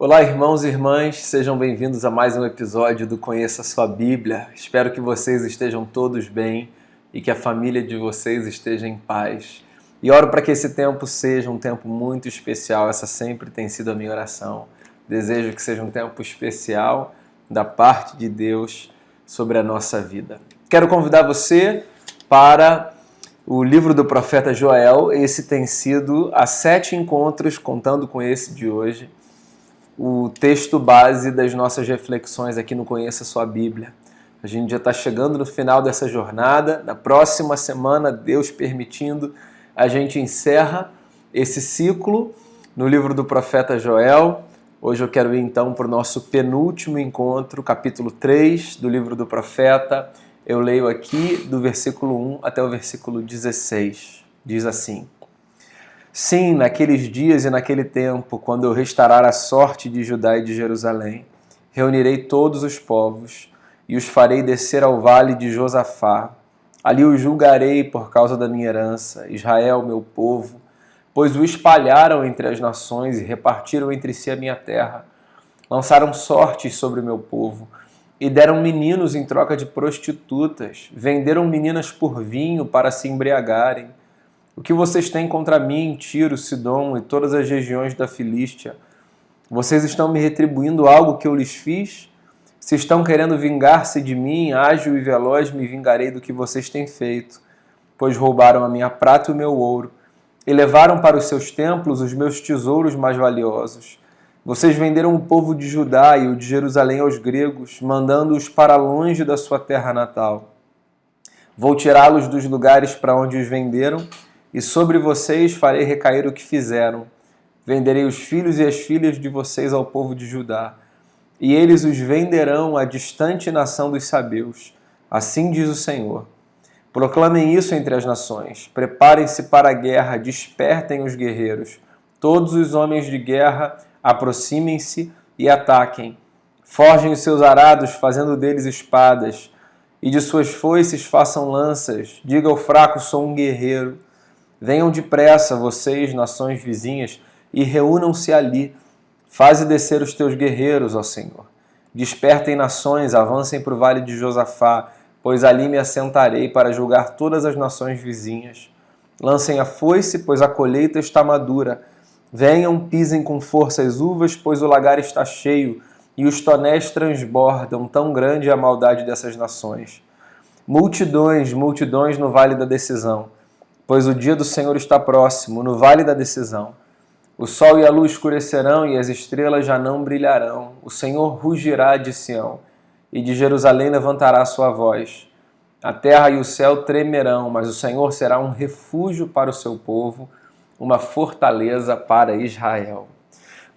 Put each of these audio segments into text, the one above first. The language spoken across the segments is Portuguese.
Olá, irmãos e irmãs, sejam bem-vindos a mais um episódio do Conheça Sua Bíblia. Espero que vocês estejam todos bem e que a família de vocês esteja em paz. E oro para que esse tempo seja um tempo muito especial, essa sempre tem sido a minha oração. Desejo que seja um tempo especial da parte de Deus sobre a nossa vida. Quero convidar você para o livro do profeta Joel. Esse tem sido há 7 encontros, contando com esse de hoje, o texto base das nossas reflexões aqui no Conheça Sua Bíblia. A gente já está chegando no final dessa jornada. Na próxima semana, Deus permitindo, a gente encerra esse ciclo no livro do profeta Joel. Hoje eu quero ir então para o nosso penúltimo encontro, capítulo 3 do livro do profeta. Eu leio aqui do versículo 1 até o versículo 16. Diz assim: Sim, naqueles dias e naquele tempo, quando eu restaurar a sorte de Judá e de Jerusalém, reunirei todos os povos e os farei descer ao vale de Josafá. Ali os julgarei por causa da minha herança, Israel, meu povo, pois o espalharam entre as nações e repartiram entre si a minha terra. Lançaram sortes sobre o meu povo e deram meninos em troca de prostitutas, venderam meninas por vinho para se embriagarem. O que vocês têm contra mim, Tiro, Sidom e todas as regiões da Filístia? Vocês estão me retribuindo algo que eu lhes fiz? Se estão querendo vingar-se de mim, ágil e veloz me vingarei do que vocês têm feito, pois roubaram a minha prata e o meu ouro, e levaram para os seus templos os meus tesouros mais valiosos. Vocês venderam o povo de Judá e o de Jerusalém aos gregos, mandando-os para longe da sua terra natal. Vou tirá-los dos lugares para onde os venderam, e sobre vocês farei recair o que fizeram. Venderei os filhos e as filhas de vocês ao povo de Judá, e eles os venderão à distante nação dos sabeus. Assim diz o Senhor. Proclamem isso entre as nações. Preparem-se para a guerra, despertem os guerreiros. Todos os homens de guerra aproximem-se e ataquem. Forjem os seus arados, fazendo deles espadas, e de suas foices façam lanças. Diga ao fraco, sou um guerreiro. Venham depressa, vocês, nações vizinhas, e reúnam-se ali. Faze descer os teus guerreiros, ó Senhor. Despertem nações, avancem para o vale de Josafá, pois ali me assentarei para julgar todas as nações vizinhas. Lancem a foice, pois a colheita está madura. Venham, pisem com força as uvas, pois o lagar está cheio, e os tonéis transbordam, tão grande é a maldade dessas nações. Multidões, multidões no vale da decisão, pois o dia do Senhor está próximo, no vale da decisão. O sol e a lua escurecerão e as estrelas já não brilharão. O Senhor rugirá de Sião e de Jerusalém levantará a sua voz. A terra e o céu tremerão, mas o Senhor será um refúgio para o seu povo, uma fortaleza para Israel.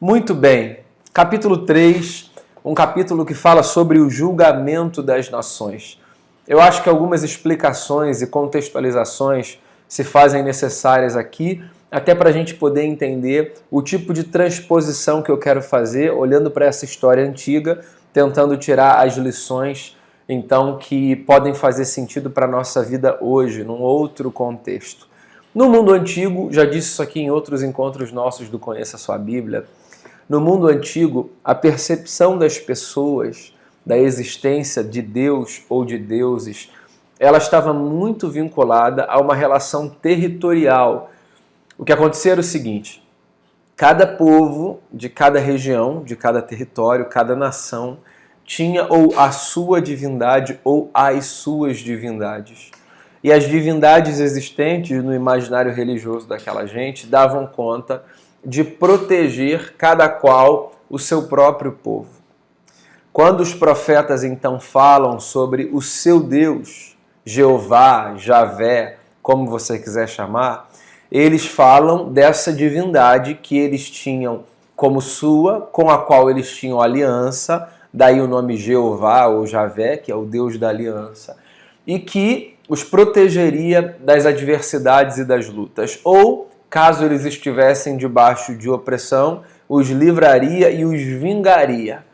Muito bem, capítulo 3, um capítulo que fala sobre o julgamento das nações. Eu acho que algumas explicações e contextualizações se fazem necessárias aqui, até para a gente poder entender o tipo de transposição que eu quero fazer, olhando para essa história antiga, tentando tirar as lições, então, que podem fazer sentido para a nossa vida hoje, num outro contexto. No mundo antigo, já disse isso aqui em outros encontros nossos do Conheça Sua Bíblia, no mundo antigo, a percepção das pessoas da existência de Deus ou de deuses, ela estava muito vinculada a uma relação territorial. O que acontecia era o seguinte: cada povo de cada região, de cada território, cada nação, tinha ou a sua divindade ou as suas divindades. E as divindades existentes no imaginário religioso daquela gente davam conta de proteger cada qual o seu próprio povo. Quando os profetas então falam sobre o seu Deus, Jeová, Javé, como você quiser chamar, eles falam dessa divindade que eles tinham como sua, com a qual eles tinham aliança, daí o nome Jeová ou Javé, que é o Deus da aliança, e que os protegeria das adversidades e das lutas. Ou, caso eles estivessem debaixo de opressão, os livraria e os vingaria.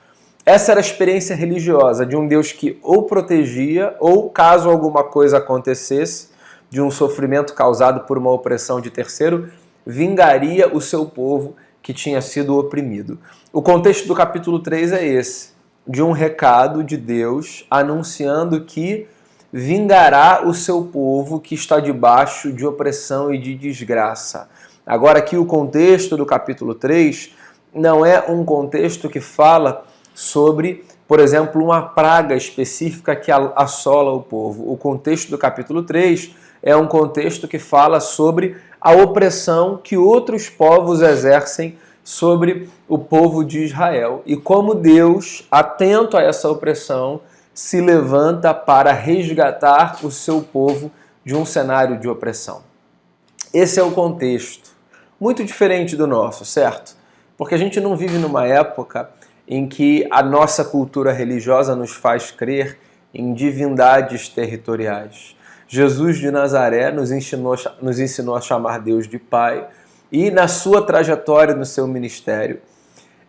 Essa era a experiência religiosa de um Deus que ou protegia, ou caso alguma coisa acontecesse, de um sofrimento causado por uma opressão de terceiro, vingaria o seu povo que tinha sido oprimido. O contexto do capítulo 3 é esse, de um recado de Deus anunciando que vingará o seu povo que está debaixo de opressão e de desgraça. Agora aqui o contexto do capítulo 3 não é um contexto que fala sobre, por exemplo, uma praga específica que assola o povo. O contexto do capítulo 3 é um contexto que fala sobre a opressão que outros povos exercem sobre o povo de Israel e como Deus, atento a essa opressão, se levanta para resgatar o seu povo de um cenário de opressão. Esse é o contexto, muito diferente do nosso, certo? Porque a gente não vive numa época em que a nossa cultura religiosa nos faz crer em divindades territoriais. Jesus de Nazaré nos ensinou a chamar Deus de Pai e na sua trajetória, no seu ministério,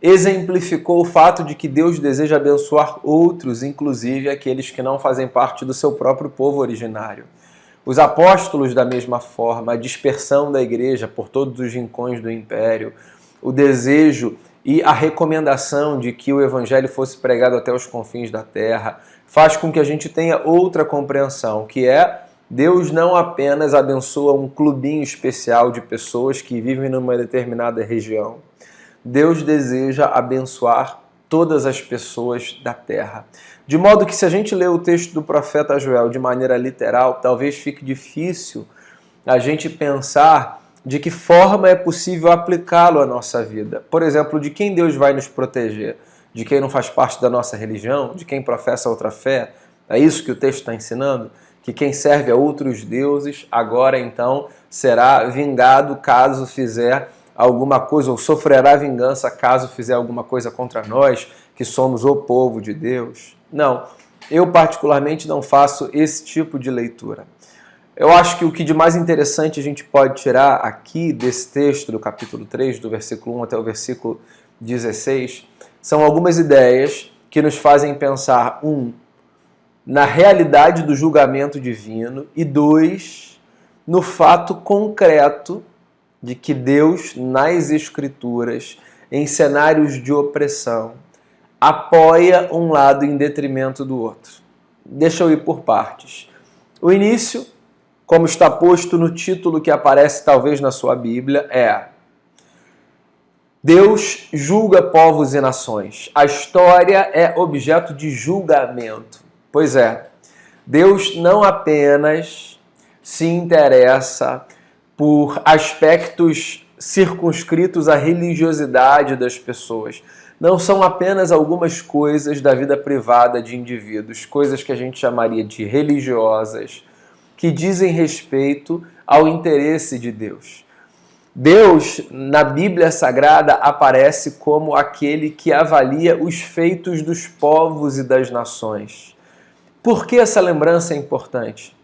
exemplificou o fato de que Deus deseja abençoar outros, inclusive aqueles que não fazem parte do seu próprio povo originário. Os apóstolos, da mesma forma, a dispersão da igreja por todos os rincões do império, o desejo e a recomendação de que o evangelho fosse pregado até os confins da terra, faz com que a gente tenha outra compreensão, que é Deus não apenas abençoa um clubinho especial de pessoas que vivem numa determinada região. Deus deseja abençoar todas as pessoas da terra. De modo que se a gente ler o texto do profeta Joel de maneira literal, talvez fique difícil a gente pensar de que forma é possível aplicá-lo à nossa vida. Por exemplo, de quem Deus vai nos proteger? De quem não faz parte da nossa religião? De quem professa outra fé? É isso que o texto está ensinando? Que quem serve a outros deuses agora então será vingado caso fizer alguma coisa, ou sofrerá vingança caso fizer alguma coisa contra nós, que somos o povo de Deus. Não, eu particularmente não faço esse tipo de leitura. Eu acho que o que de mais interessante a gente pode tirar aqui desse texto do capítulo 3, do versículo 1 até o versículo 16, são algumas ideias que nos fazem pensar, na realidade do julgamento divino, e 2, no fato concreto de que Deus, nas Escrituras, em cenários de opressão, apoia um lado em detrimento do outro. Deixa eu ir por partes. O início, como está posto no título que aparece talvez na sua Bíblia, é: Deus julga povos e nações. A história é objeto de julgamento. Pois é, Deus não apenas se interessa por aspectos circunscritos à religiosidade das pessoas. Não são apenas algumas coisas da vida privada de indivíduos, coisas que a gente chamaria de religiosas, que dizem respeito ao interesse de Deus. Deus, na Bíblia Sagrada, aparece como aquele que avalia os feitos dos povos e das nações. Por que essa lembrança é importante?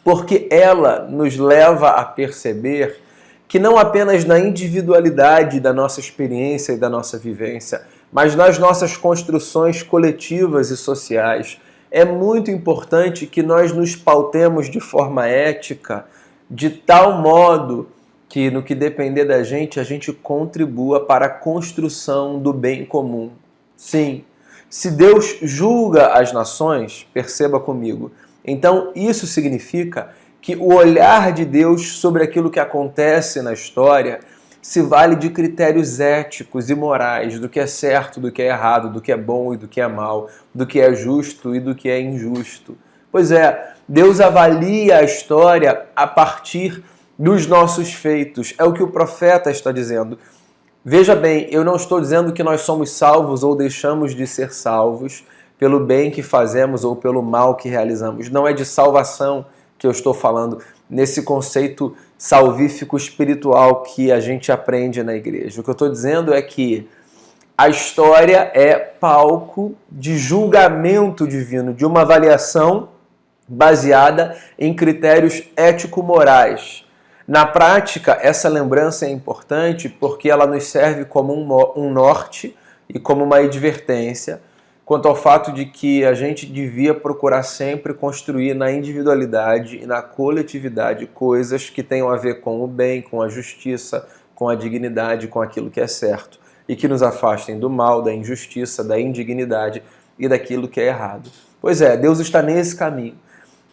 Porque ela nos leva a perceber que não apenas na individualidade da nossa experiência e da nossa vivência, mas nas nossas construções coletivas e sociais, é muito importante que nós nos pautemos de forma ética, de tal modo que, no que depender da gente, a gente contribua para a construção do bem comum. Sim, se Deus julga as nações, perceba comigo, então isso significa que o olhar de Deus sobre aquilo que acontece na história se vale de critérios éticos e morais, do que é certo, do que é errado, do que é bom e do que é mal, do que é justo e do que é injusto. Pois é, Deus avalia a história a partir dos nossos feitos. É o que o profeta está dizendo. Veja bem, eu não estou dizendo que nós somos salvos ou deixamos de ser salvos pelo bem que fazemos ou pelo mal que realizamos. Não é de salvação que eu estou falando nesse conceito salvífico espiritual que a gente aprende na igreja. O que eu estou dizendo é que a história é palco de julgamento divino, de uma avaliação baseada em critérios ético-morais. Na prática, essa lembrança é importante porque ela nos serve como um norte e como uma advertência quanto ao fato de que a gente devia procurar sempre construir na individualidade e na coletividade coisas que tenham a ver com o bem, com a justiça, com a dignidade, com aquilo que é certo, e que nos afastem do mal, da injustiça, da indignidade e daquilo que é errado. Pois é, Deus está nesse caminho.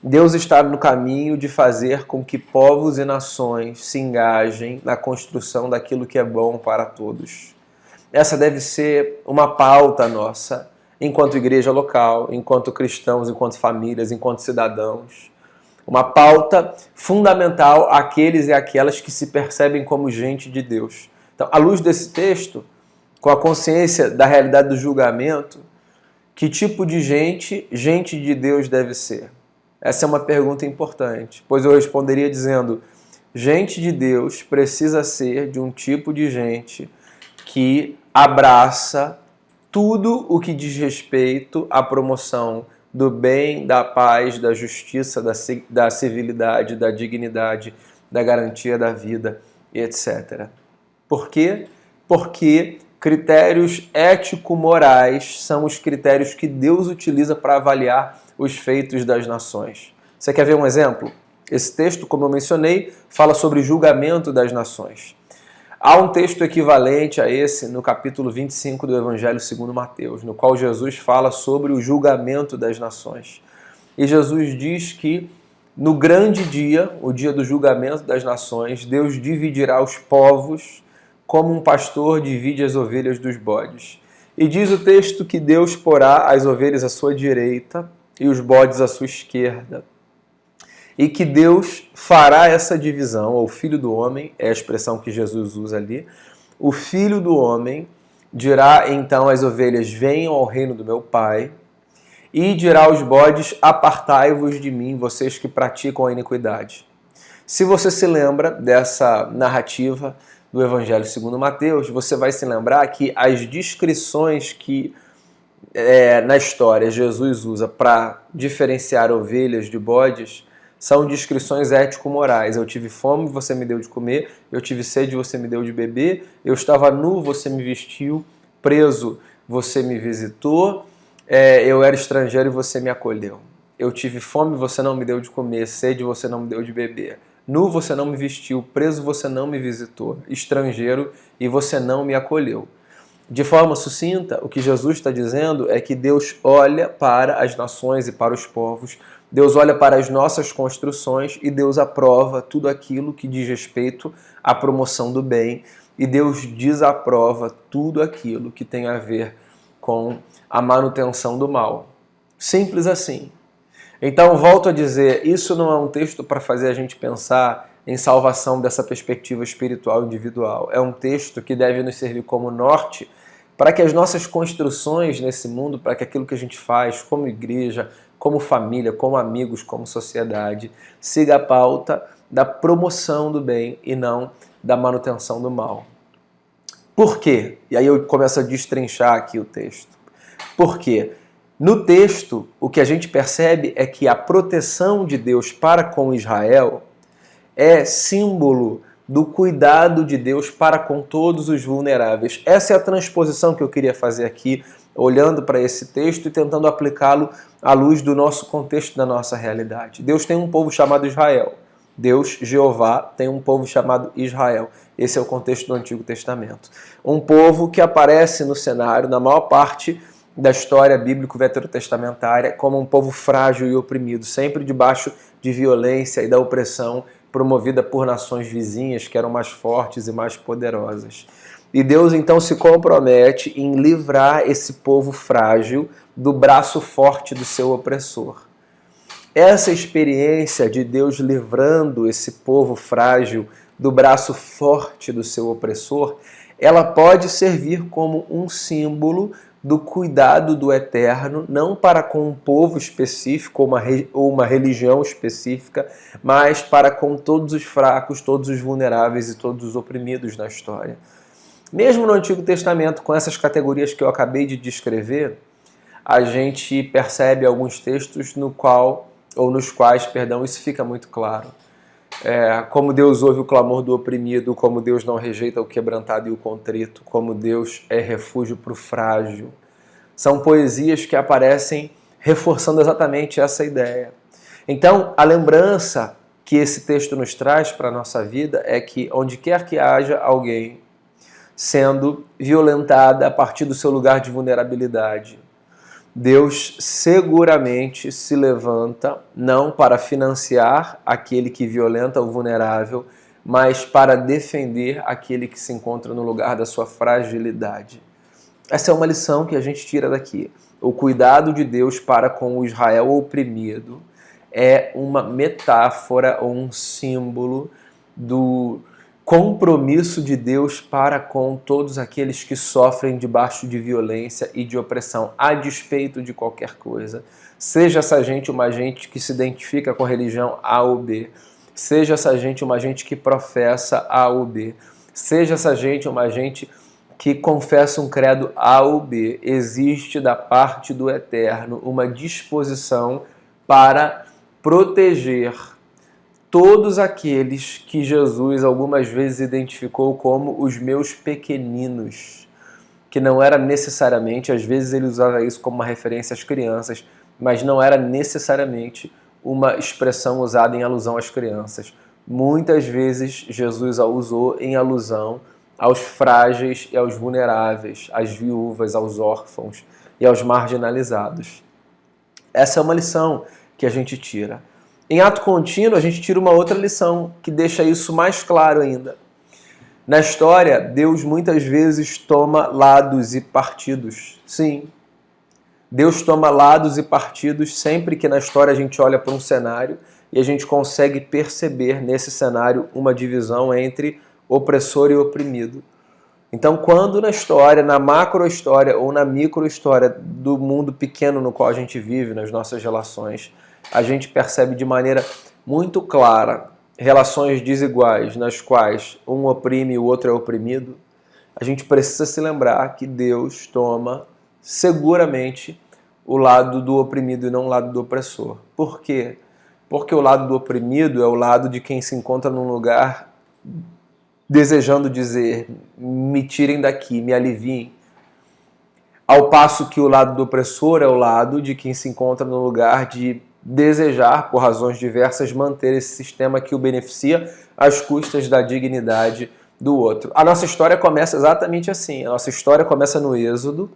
Deus está no caminho de fazer com que povos e nações se engajem na construção daquilo que é bom para todos. Essa deve ser uma pauta nossa, enquanto igreja local, enquanto cristãos, enquanto famílias, enquanto cidadãos. Uma pauta fundamental àqueles e aquelas que se percebem como gente de Deus. Então, à luz desse texto, com a consciência da realidade do julgamento, que tipo de gente de Deus deve ser? Essa é uma pergunta importante, pois eu responderia dizendo: gente de Deus precisa ser de um tipo de gente que abraça tudo o que diz respeito à promoção do bem, da paz, da justiça, da civilidade, da dignidade, da garantia da vida, etc. Por quê? Porque critérios ético-morais são os critérios que Deus utiliza para avaliar os feitos das nações. Você quer ver um exemplo? Esse texto, como eu mencionei, fala sobre julgamento das nações. Há um texto equivalente a esse no capítulo 25 do Evangelho segundo Mateus, no qual Jesus fala sobre o julgamento das nações. E Jesus diz que no grande dia, o dia do julgamento das nações, Deus dividirá os povos como um pastor divide as ovelhas dos bodes. E diz o texto que Deus porá as ovelhas à sua direita e os bodes à sua esquerda. E que Deus fará essa divisão, ou o Filho do Homem, é a expressão que Jesus usa ali, o Filho do Homem dirá então às ovelhas: venham ao reino do meu Pai, e dirá aos bodes: apartai-vos de mim, vocês que praticam a iniquidade. Se você se lembra dessa narrativa do Evangelho segundo Mateus, você vai se lembrar que as descrições que na história Jesus usa para diferenciar ovelhas de bodes são descrições ético-morais. Eu tive fome, você me deu de comer. Eu tive sede, você me deu de beber. Eu estava nu, você me vestiu. Preso, você me visitou. Eu era estrangeiro e você me acolheu. Eu tive fome, você não me deu de comer. Sede, você não me deu de beber. Nu, você não me vestiu. Preso, você não me visitou. Estrangeiro, e você não me acolheu. De forma sucinta, o que Jesus está dizendo é que Deus olha para as nações e para os povos, Deus olha para as nossas construções e Deus aprova tudo aquilo que diz respeito à promoção do bem, e Deus desaprova tudo aquilo que tem a ver com a manutenção do mal. Simples assim. Então, volto a dizer, isso não é um texto para fazer a gente pensar em salvação dessa perspectiva espiritual individual. É um texto que deve nos servir como norte para que as nossas construções nesse mundo, para que aquilo que a gente faz como igreja, como família, como amigos, como sociedade, siga a pauta da promoção do bem e não da manutenção do mal. Por quê? E aí eu começo a destrinchar aqui o texto. Por quê? No texto, o que a gente percebe é que a proteção de Deus para com Israel é símbolo do cuidado de Deus para com todos os vulneráveis. Essa é a transposição que eu queria fazer aqui, olhando para esse texto e tentando aplicá-lo à luz do nosso contexto, da nossa realidade. Deus tem um povo chamado Israel. Deus, Jeová, tem um povo chamado Israel. Esse é o contexto do Antigo Testamento. Um povo que aparece no cenário, na maior parte da história bíblico-veterotestamentária, como um povo frágil e oprimido, sempre debaixo de violência e da opressão promovida por nações vizinhas que eram mais fortes e mais poderosas. E Deus então se compromete em livrar esse povo frágil do braço forte do seu opressor. Essa experiência de Deus livrando esse povo frágil do braço forte do seu opressor, ela pode servir como um símbolo do cuidado do Eterno, não para com um povo específico ou uma religião específica, mas para com todos os fracos, todos os vulneráveis e todos os oprimidos na história. Mesmo no Antigo Testamento, com essas categorias que eu acabei de descrever, a gente percebe alguns textos nos quais isso fica muito claro. Como Deus ouve o clamor do oprimido, como Deus não rejeita o quebrantado e o contrito, como Deus é refúgio para o frágil. São poesias que aparecem reforçando exatamente essa ideia. Então, a lembrança que esse texto nos traz para a nossa vida é que onde quer que haja alguém sendo violentada a partir do seu lugar de vulnerabilidade, Deus seguramente se levanta não para financiar aquele que violenta o vulnerável, mas para defender aquele que se encontra no lugar da sua fragilidade. Essa é uma lição que a gente tira daqui. O cuidado de Deus para com o Israel oprimido é uma metáfora ou um símbolo do compromisso de Deus para com todos aqueles que sofrem debaixo de violência e de opressão, a despeito de qualquer coisa. Seja essa gente uma gente que se identifica com a religião A ou B, seja essa gente uma gente que professa A ou B, seja essa gente uma gente que confessa um credo A ou B, existe da parte do Eterno uma disposição para proteger todos aqueles que Jesus algumas vezes identificou como os meus pequeninos, que não era necessariamente, às vezes ele usava isso como uma referência às crianças, mas não era necessariamente uma expressão usada em alusão às crianças. Muitas vezes Jesus a usou em alusão aos frágeis e aos vulneráveis, às viúvas, aos órfãos e aos marginalizados. Essa é uma lição que a gente tira. Em ato contínuo, a gente tira uma outra lição que deixa isso mais claro ainda. Na história, Deus muitas vezes toma lados e partidos. Sim, Deus toma lados e partidos sempre que na história a gente olha para um cenário e a gente consegue perceber nesse cenário uma divisão entre opressor e oprimido. Então, quando na história, na macro-história ou na micro-história do mundo pequeno no qual a gente vive, nas nossas relações, a gente percebe de maneira muito clara relações desiguais nas quais um oprime e o outro é oprimido, a gente precisa se lembrar que Deus toma seguramente o lado do oprimido e não o lado do opressor. Por quê? Porque o lado do oprimido é o lado de quem se encontra num lugar desejando dizer, me tirem daqui, me aliviem. Ao passo que o lado do opressor é o lado de quem se encontra no lugar de desejar, por razões diversas, manter esse sistema que o beneficia às custas da dignidade do outro. A nossa história começa exatamente assim. A nossa história começa no Êxodo,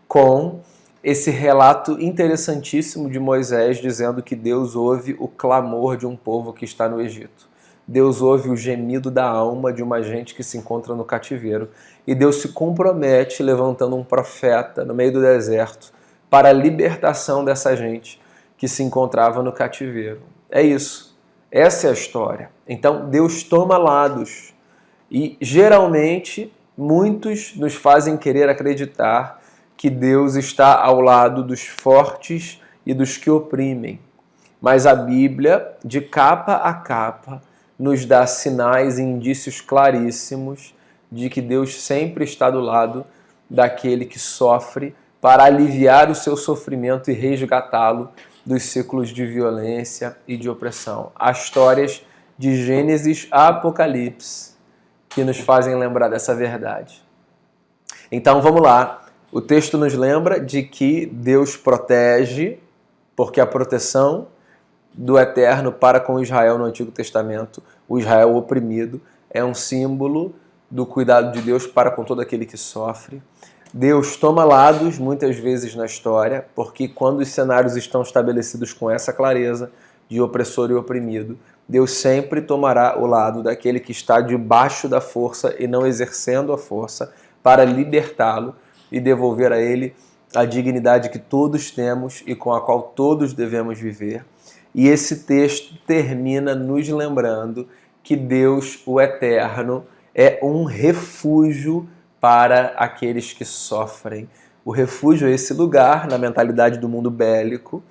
com esse relato interessantíssimo de Moisés dizendo que Deus ouve o clamor de um povo que está no Egito. Deus ouve o gemido da alma de uma gente que se encontra no cativeiro. E Deus se compromete levantando um profeta no meio do deserto para a libertação dessa gente que se encontrava no cativeiro. É isso. Essa é a história. Então, Deus toma lados. E, geralmente, muitos nos fazem querer acreditar que Deus está ao lado dos fortes e dos que oprimem. Mas a Bíblia, de capa a capa, nos dá sinais e indícios claríssimos de que Deus sempre está do lado daquele que sofre para aliviar o seu sofrimento e resgatá-lo dos ciclos de violência e de opressão. Há histórias de Gênesis a Apocalipse que nos fazem lembrar dessa verdade. Então vamos lá. O texto nos lembra de que Deus protege, porque a proteção do Eterno para com Israel no Antigo Testamento, o Israel oprimido, é um símbolo do cuidado de Deus para com todo aquele que sofre. Deus toma lados muitas vezes na história, porque quando os cenários estão estabelecidos com essa clareza de opressor e oprimido, Deus sempre tomará o lado daquele que está debaixo da força e não exercendo a força para libertá-lo e devolver a ele a dignidade que todos temos e com a qual todos devemos viver. E esse texto termina nos lembrando que Deus, o Eterno, é um refúgio para aqueles que sofrem. O refúgio é esse lugar, na mentalidade do mundo bélico,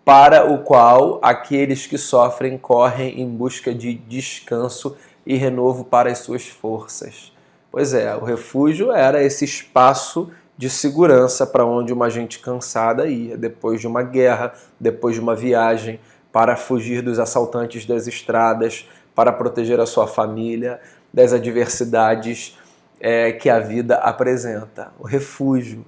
para o qual aqueles que sofrem correm em busca de descanso e renovo para as suas forças. Pois é, o refúgio era esse espaço de segurança para onde uma gente cansada ia, depois de uma guerra, depois de uma viagem, para fugir dos assaltantes das estradas, para proteger a sua família das adversidades que a vida apresenta. O refúgio.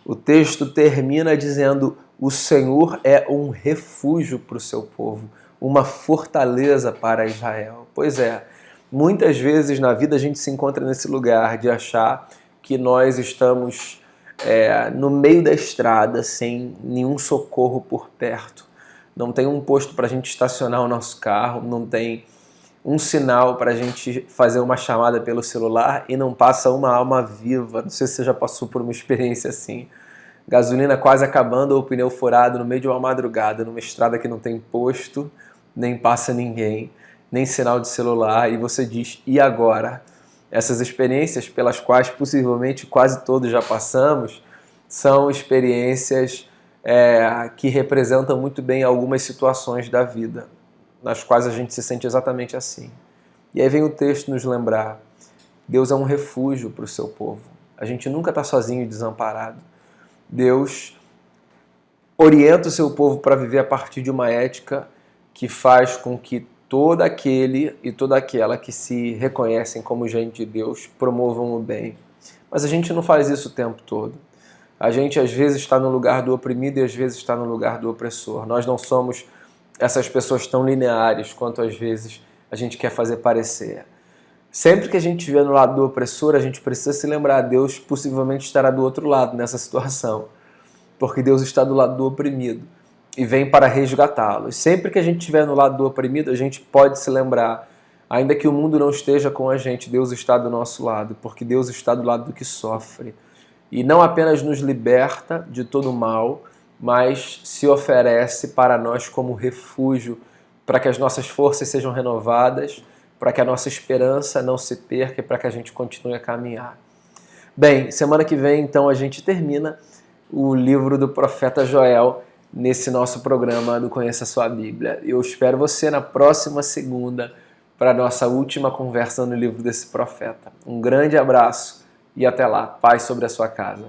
O texto termina dizendo: o Senhor é um refúgio para o seu povo. uma fortaleza para Israel. Pois é, muitas vezes na vida a gente se encontra nesse lugar de achar que nós estamos no meio da estrada, sem nenhum socorro por perto. Não tem um posto para a gente estacionar o nosso carro, não tem um sinal para a gente fazer uma chamada pelo celular e não passa uma alma viva. Não sei se você já passou por uma experiência assim. Gasolina quase acabando ou pneu furado no meio de uma madrugada, numa estrada que não tem posto, nem passa ninguém, nem sinal de celular, e você diz, e agora? Essas experiências pelas quais possivelmente quase todos já passamos são experiências que representam muito bem algumas situações da vida, nas quais a gente se sente exatamente assim. E aí vem o texto nos lembrar, Deus é um refúgio para o seu povo. A gente nunca está sozinho e desamparado. Deus orienta o seu povo para viver a partir de uma ética que faz com que todo aquele e toda aquela que se reconhecem como gente de Deus promovam o bem. Mas a gente não faz isso o tempo todo. A gente às vezes está no lugar do oprimido e às vezes está no lugar do opressor. Nós não somos essas pessoas tão lineares quanto às vezes a gente quer fazer parecer. Sempre que a gente estiver no lado do opressor, a gente precisa se lembrar, Deus possivelmente estará do outro lado nessa situação, porque Deus está do lado do oprimido e vem para resgatá-lo. E sempre que a gente estiver no lado do oprimido, a gente pode se lembrar, ainda que o mundo não esteja com a gente, Deus está do nosso lado, porque Deus está do lado do que sofre. E não apenas nos liberta de todo o mal, mas se oferece para nós como refúgio, para que as nossas forças sejam renovadas, para que a nossa esperança não se perca e para que a gente continue a caminhar. Bem, semana que vem, então, a gente termina o livro do profeta Joel nesse nosso programa do Conheça a Sua Bíblia. Eu espero você na próxima segunda para a nossa última conversa no livro desse profeta. Um grande abraço e até lá. Paz sobre a sua casa.